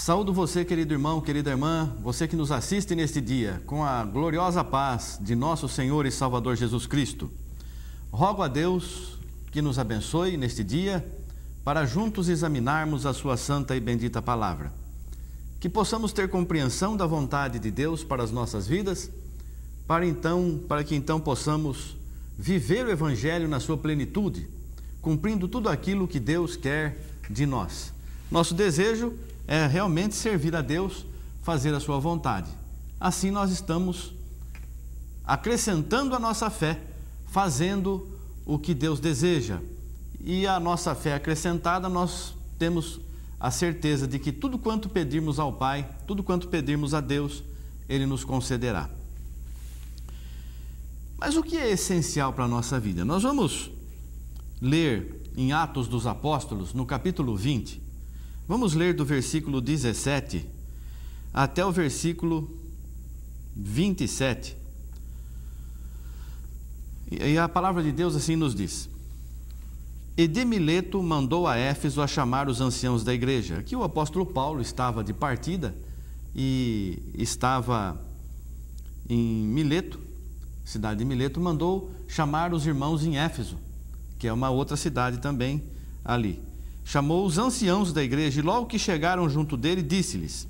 Saúdo você, querido irmão, querida irmã, você que nos assiste neste dia, com a gloriosa paz de nosso Senhor e Salvador Jesus Cristo. Rogo a Deus que nos abençoe neste dia, para juntos examinarmos a sua santa e bendita palavra. Que possamos ter compreensão da vontade de Deus para as nossas vidas, para que então possamos viver o Evangelho na sua plenitude, cumprindo tudo aquilo que Deus quer de nós. Nosso desejo é realmente servir a Deus, fazer a sua vontade. Assim nós estamos acrescentando a nossa fé, fazendo o que Deus deseja. E a nossa fé acrescentada, nós temos a certeza de que tudo quanto pedirmos ao Pai, tudo quanto pedirmos a Deus, Ele nos concederá. Mas o que é essencial para a nossa vida? Nós vamos ler em Atos dos Apóstolos, no capítulo 20, vamos ler do versículo 17 até o versículo 27. E a palavra de Deus assim nos diz: E de Mileto mandou a Éfeso a chamar os anciãos da igreja. Aqui o apóstolo Paulo estava de partida e estava em Mileto, cidade de Mileto, mandou chamar os irmãos em Éfeso, que é uma outra cidade também ali. Chamou os anciãos da igreja e logo que chegaram junto dele, disse-lhes: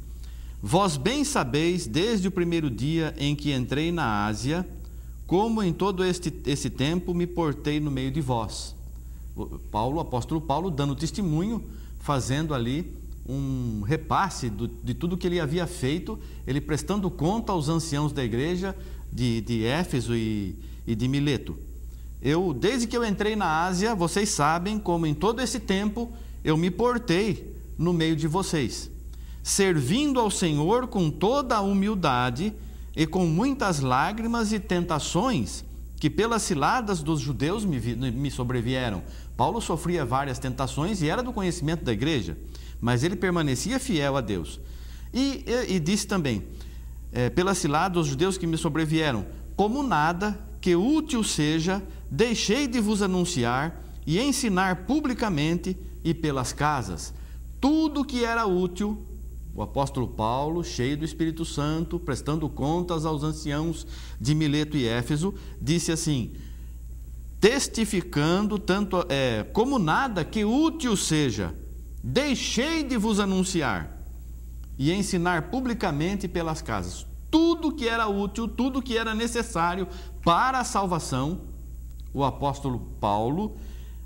Vós bem sabeis, desde o primeiro dia em que entrei na Ásia, como em todo esse tempo me portei no meio de vós. O apóstolo Paulo dando testemunho, fazendo ali um repasse de tudo que ele havia feito, ele prestando conta aos anciãos da igreja de Éfeso e de Mileto. Desde que eu entrei na Ásia, vocês sabem como em todo esse tempo eu me portei no meio de vocês, servindo ao Senhor com toda a humildade e com muitas lágrimas e tentações que pelas ciladas dos judeus me sobrevieram. Paulo sofria várias tentações e era do conhecimento da igreja, mas ele permanecia fiel a Deus. E disse também, pelas ciladas dos judeus que me sobrevieram, como nada que útil seja, deixei de vos anunciar e ensinar publicamente e pelas casas. Tudo que era útil, o apóstolo Paulo, cheio do Espírito Santo, prestando contas aos anciãos de Mileto e Éfeso, disse assim: testificando tanto como nada que útil seja, deixei de vos anunciar e ensinar publicamente pelas casas. Tudo que era útil, tudo que era necessário para a salvação, o apóstolo Paulo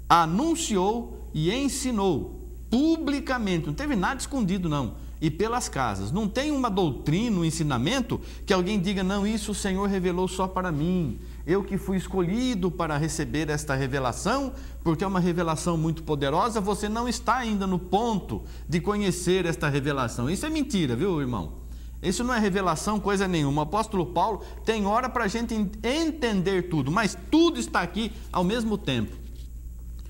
anunciou e ensinou publicamente, não teve nada escondido não, e pelas casas. Não tem uma doutrina, um ensinamento que alguém diga, não, isso o Senhor revelou só para mim, eu que fui escolhido para receber esta revelação, porque é uma revelação muito poderosa, você não está ainda no ponto de conhecer esta revelação. Isso é mentira, viu, irmão? Isso não é revelação, coisa nenhuma. O apóstolo Paulo tem hora para a gente entender tudo, mas tudo está aqui ao mesmo tempo.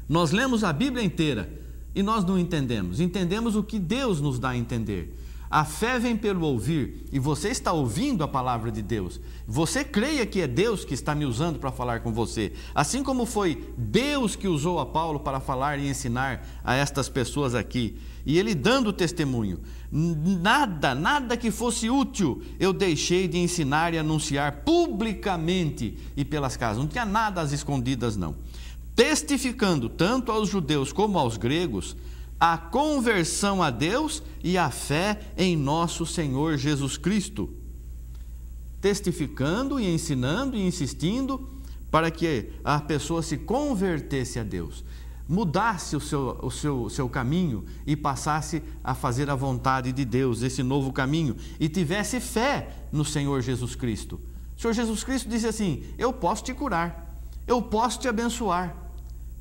Nós lemos a Bíblia inteira e nós não entendemos. Entendemos o que Deus nos dá a entender. A fé vem pelo ouvir, e você está ouvindo a palavra de Deus. Você creia que é Deus que está me usando para falar com você. Assim como foi Deus que usou a Paulo para falar e ensinar a estas pessoas aqui. E ele dando testemunho. Nada que fosse útil eu deixei de ensinar e anunciar publicamente e pelas casas. Não tinha nada às escondidas, não. Testificando tanto aos judeus como aos gregos a conversão a Deus e a fé em nosso Senhor Jesus Cristo. Testificando e ensinando e insistindo para que a pessoa se convertesse a Deus, mudasse o seu caminho e passasse a fazer a vontade de Deus, esse novo caminho, e tivesse fé no Senhor Jesus Cristo. O Senhor Jesus Cristo disse assim: eu posso te curar, eu posso te abençoar,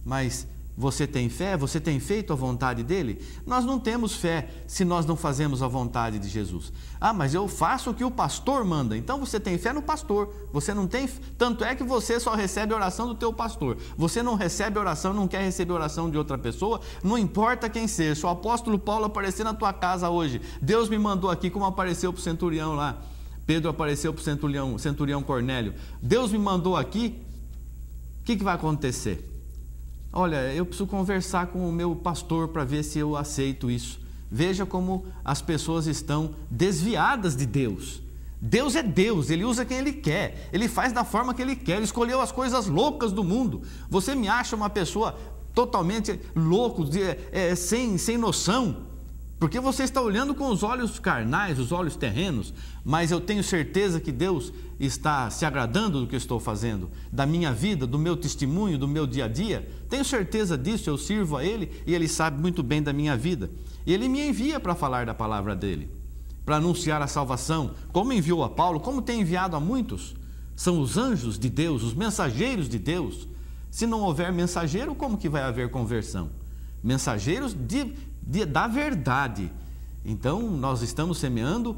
mas você tem fé? Você tem feito a vontade dele? Nós não temos fé se nós não fazemos a vontade de Jesus. Ah, mas eu faço o que o pastor manda. Então você tem fé no pastor. Você não tem, tanto é que você só recebe a oração do teu pastor. Você não recebe oração, não quer receber oração de outra pessoa, não importa quem seja. Se o apóstolo Paulo aparecer na tua casa hoje, Deus me mandou aqui como apareceu para o centurião lá. Pedro apareceu para o centurião Cornélio. Deus me mandou aqui, o que vai acontecer? Olha, eu preciso conversar com o meu pastor para ver se eu aceito isso. Veja como as pessoas estão desviadas de Deus. Deus é Deus, Ele usa quem Ele quer, Ele faz da forma que Ele quer, Ele escolheu as coisas loucas do mundo. Você me acha uma pessoa totalmente louco, sem noção, porque você está olhando com os olhos carnais, os olhos terrenos, mas eu tenho certeza que Deus está se agradando do que eu estou fazendo, da minha vida, do meu testemunho, do meu dia a dia. Tenho certeza disso, eu sirvo a Ele e Ele sabe muito bem da minha vida. E Ele me envia para falar da palavra dEle, para anunciar a salvação, como enviou a Paulo, como tem enviado a muitos. São os anjos de Deus, os mensageiros de Deus. Se não houver mensageiro, como que vai haver conversão? Mensageiros da verdade. Então, nós estamos semeando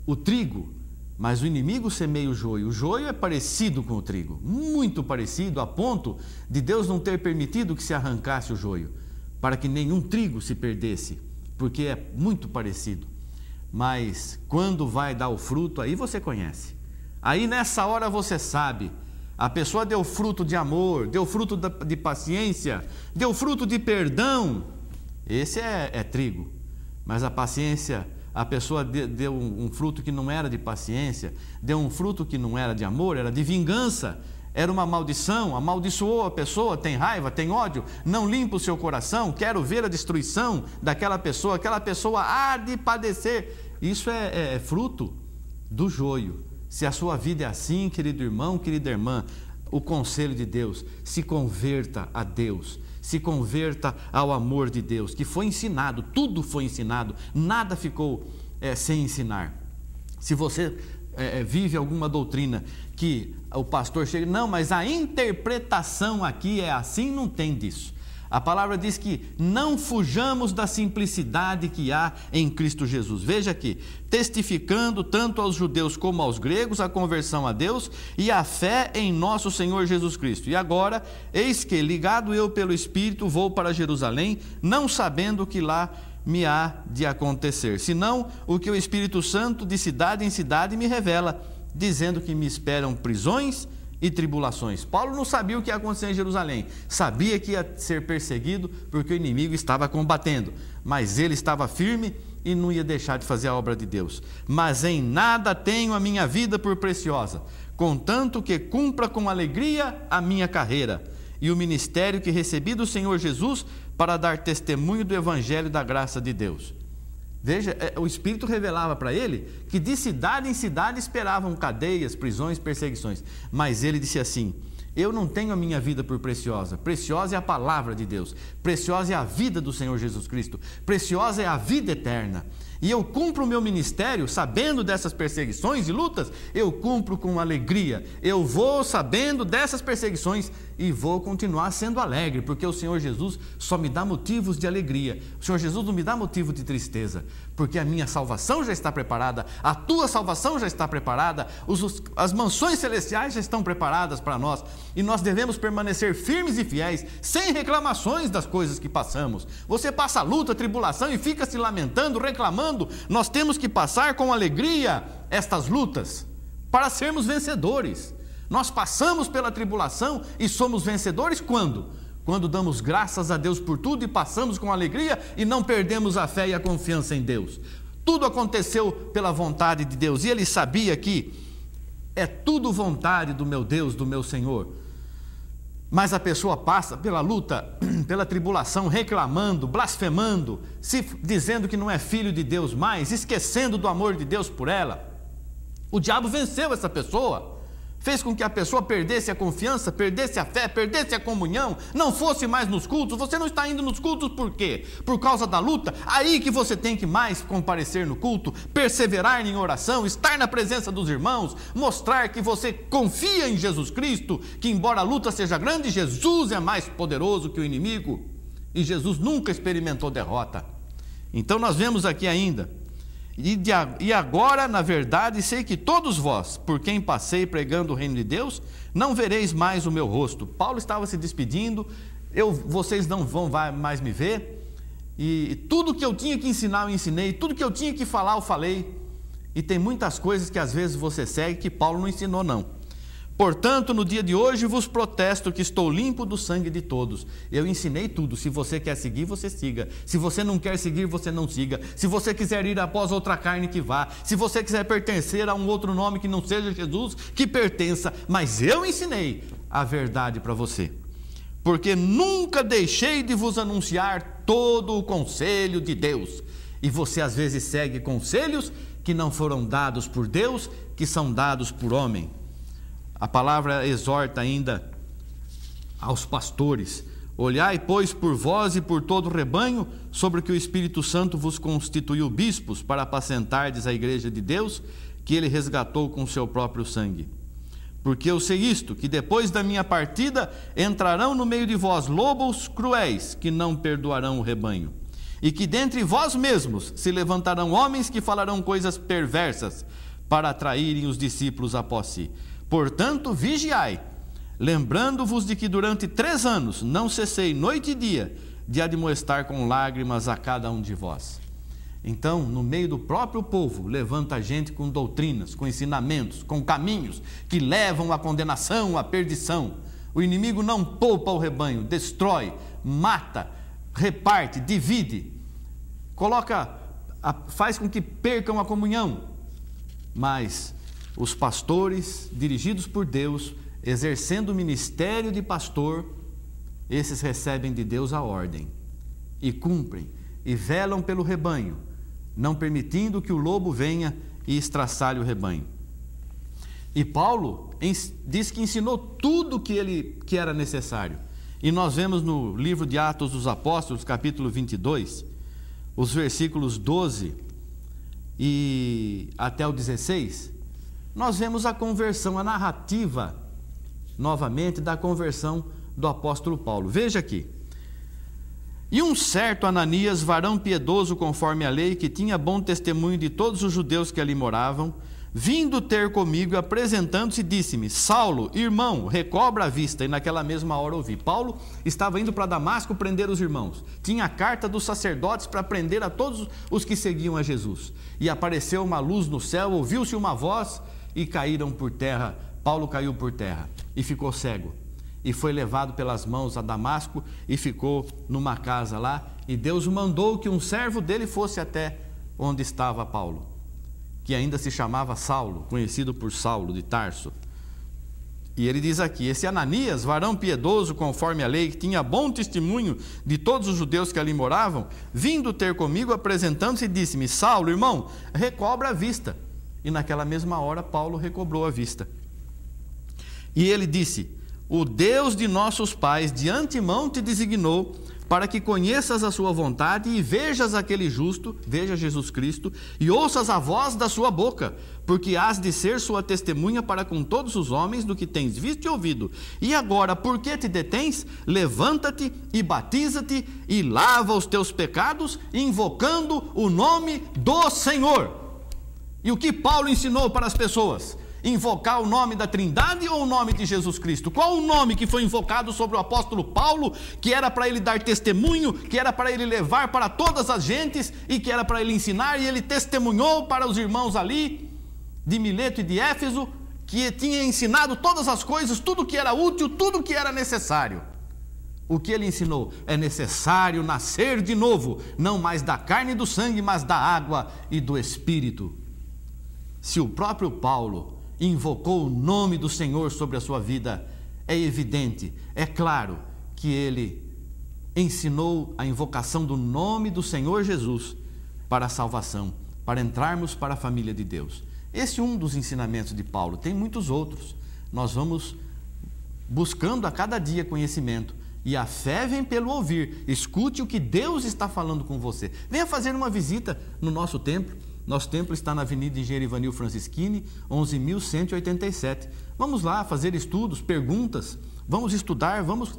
o trigo, mas o inimigo semeia o joio. O joio é parecido com o trigo, muito parecido, a ponto de Deus não ter permitido que se arrancasse o joio, para que nenhum trigo se perdesse, porque é muito parecido. Mas quando vai dar o fruto, aí você conhece. Aí nessa hora você sabe. A pessoa deu fruto de amor, deu fruto de paciência, deu fruto de perdão. Esse é trigo. Mas a paciência, a pessoa deu um fruto que não era de paciência, deu um fruto que não era de amor, era de vingança, era uma maldição, amaldiçoou a pessoa, tem raiva, tem ódio, não limpa o seu coração, quero ver a destruição daquela pessoa, aquela pessoa há de padecer. Isso é fruto do joio. Se a sua vida é assim, querido irmão, querida irmã, o conselho de Deus, se converta a Deus, se converta ao amor de Deus, que foi ensinado, tudo foi ensinado, nada ficou sem ensinar. Se você vive alguma doutrina que o pastor chega, não, mas a interpretação aqui é assim, não tem disso. A palavra diz que não fujamos da simplicidade que há em Cristo Jesus. Veja aqui, testificando tanto aos judeus como aos gregos a conversão a Deus e a fé em nosso Senhor Jesus Cristo. E agora, eis que, ligado eu pelo Espírito, vou para Jerusalém, não sabendo o que lá me há de acontecer, senão o que o Espírito Santo de cidade em cidade me revela, dizendo que me esperam prisões e tribulações. Paulo não sabia o que ia acontecer em Jerusalém, sabia que ia ser perseguido porque o inimigo estava combatendo, mas ele estava firme e não ia deixar de fazer a obra de Deus. Mas em nada tenho a minha vida por preciosa, contanto que cumpra com alegria a minha carreira e o ministério que recebi do Senhor Jesus para dar testemunho do evangelho da graça de Deus. Veja, o Espírito revelava para ele que de cidade em cidade esperavam cadeias, prisões, perseguições. Mas ele disse assim, eu não tenho a minha vida por preciosa. Preciosa é a palavra de Deus. Preciosa é a vida do Senhor Jesus Cristo. Preciosa é a vida eterna. E eu cumpro o meu ministério sabendo dessas perseguições e lutas, eu cumpro com alegria. Eu vou sabendo dessas perseguições e vou continuar sendo alegre, porque o Senhor Jesus só me dá motivos de alegria. O Senhor Jesus não me dá motivo de tristeza, porque a minha salvação já está preparada, a tua salvação já está preparada, as mansões celestiais já estão preparadas para nós, e nós devemos permanecer firmes e fiéis, sem reclamações das coisas que passamos. Você passa luta, tribulação e fica se lamentando, reclamando. Nós temos que passar com alegria estas lutas para sermos vencedores. Nós passamos pela tribulação e somos vencedores quando? Quando damos graças a Deus por tudo e passamos com alegria e não perdemos a fé e a confiança em Deus. Tudo aconteceu pela vontade de Deus e ele sabia que é tudo vontade do meu Deus, do meu Senhor. Mas a pessoa passa pela luta, pela tribulação, reclamando, blasfemando, dizendo que não é filho de Deus mais, esquecendo do amor de Deus por ela. O diabo venceu essa pessoa, fez com que a pessoa perdesse a confiança, perdesse a fé, perdesse a comunhão, não fosse mais nos cultos. Você não está indo nos cultos por quê? Por causa da luta? Aí que você tem que mais comparecer no culto, perseverar em oração, estar na presença dos irmãos, mostrar que você confia em Jesus Cristo, que embora a luta seja grande, Jesus é mais poderoso que o inimigo e Jesus nunca experimentou derrota. Então nós vemos aqui ainda, e agora, na verdade, sei que todos vós, por quem passei pregando o reino de Deus, não vereis mais o meu rosto. Paulo estava se despedindo, vocês não vão mais me ver, e tudo que eu tinha que ensinar, eu ensinei, tudo que eu tinha que falar, eu falei, e tem muitas coisas que às vezes você segue que Paulo não ensinou não. Portanto, no dia de hoje vos protesto que estou limpo do sangue de todos. Eu ensinei tudo. Se você quer seguir, você siga. Se você não quer seguir, você não siga. Se você quiser ir após outra carne, que vá. Se você quiser pertencer a um outro nome que não seja Jesus, que pertença. Mas eu ensinei a verdade para você. Porque nunca deixei de vos anunciar todo o conselho de Deus. E você às vezes segue conselhos que não foram dados por Deus, que são dados por homem. A palavra exorta ainda aos pastores: olhai, pois, por vós e por todo o rebanho, sobre que o Espírito Santo vos constituiu bispos, para apacentardes a igreja de Deus, que ele resgatou com seu próprio sangue. Porque eu sei isto, que depois da minha partida entrarão no meio de vós lobos cruéis, que não perdoarão o rebanho. E que dentre vós mesmos se levantarão homens que falarão coisas perversas, para atraírem os discípulos após si. Portanto, vigiai, lembrando-vos de que durante 3 anos não cessei noite e dia de admoestar com lágrimas a cada um de vós. Então, no meio do próprio povo, levanta gente com doutrinas, com ensinamentos, com caminhos que levam à condenação, à perdição. O inimigo não poupa o rebanho, destrói, mata, reparte, divide, faz com que percam a comunhão. Mas os pastores, dirigidos por Deus, exercendo o ministério de pastor, esses recebem de Deus a ordem e cumprem e velam pelo rebanho, não permitindo que o lobo venha e estraçalhe o rebanho. E Paulo diz que ensinou tudo que era necessário. E nós vemos no livro de Atos dos Apóstolos, capítulo 22, os versículos 12 e até o 16, nós vemos a conversão, a narrativa, novamente, da conversão do apóstolo Paulo. Veja aqui: e um certo Ananias, varão piedoso conforme a lei, que tinha bom testemunho de todos os judeus que ali moravam, vindo ter comigo e apresentando-se, disse-me: Saulo, irmão, recobra a vista. E naquela mesma hora ouvi. Paulo estava indo para Damasco prender os irmãos. Tinha a carta dos sacerdotes para prender a todos os que seguiam a Jesus. E apareceu uma luz no céu, ouviu-se uma voz e caíram por terra. Paulo caiu por terra e ficou cego. E foi levado pelas mãos a Damasco e ficou numa casa lá. E Deus mandou que um servo dele fosse até onde estava Paulo, que ainda se chamava Saulo, conhecido por Saulo de Tarso. E ele diz aqui: esse Ananias, varão piedoso conforme a lei, que tinha bom testemunho de todos os judeus que ali moravam, vindo ter comigo, apresentando-se, disse-me: Saulo, irmão, recobra a vista. E naquela mesma hora Paulo recobrou a vista. E ele disse: o Deus de nossos pais de antemão te designou para que conheças a sua vontade e vejas aquele justo, veja Jesus Cristo, e ouças a voz da sua boca, porque hás de ser sua testemunha para com todos os homens do que tens visto e ouvido. E agora, por que te detens? Levanta-te e batiza-te e lava os teus pecados, invocando o nome do Senhor. E o que Paulo ensinou para as pessoas? Invocar o nome da Trindade ou o nome de Jesus Cristo? Qual o nome que foi invocado sobre o apóstolo Paulo, que era para ele dar testemunho, que era para ele levar para todas as gentes e que era para ele ensinar? E ele testemunhou para os irmãos ali de Mileto e de Éfeso, que tinha ensinado todas as coisas, tudo que era útil, tudo que era necessário. O que ele ensinou? É necessário nascer de novo, não mais da carne e do sangue, mas da água e do Espírito. Se o próprio Paulo invocou o nome do Senhor sobre a sua vida, é evidente, é claro que ele ensinou a invocação do nome do Senhor Jesus para a salvação, para entrarmos para a família de Deus. Esse é um dos ensinamentos de Paulo, tem muitos outros. Nós vamos buscando a cada dia conhecimento, e a fé vem pelo ouvir. Escute o que Deus está falando com você. Venha fazer uma visita no nosso templo. Nosso templo está na Avenida Engenheiro Ivanil Francischini, 11.187. Vamos lá fazer estudos, perguntas, vamos estudar, vamos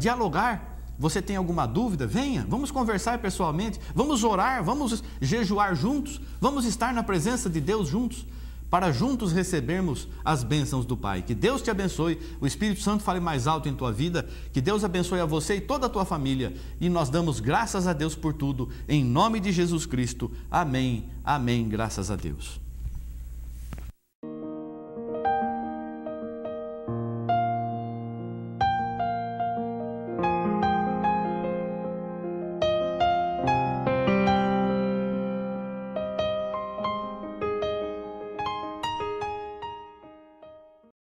dialogar. Você tem alguma dúvida? Venha, vamos conversar pessoalmente, vamos orar, vamos jejuar juntos, vamos estar na presença de Deus juntos, para juntos recebermos as bênçãos do Pai. Que Deus te abençoe, o Espírito Santo fale mais alto em tua vida, que Deus abençoe a você e toda a tua família, e nós damos graças a Deus por tudo, em nome de Jesus Cristo. Amém, amém, graças a Deus.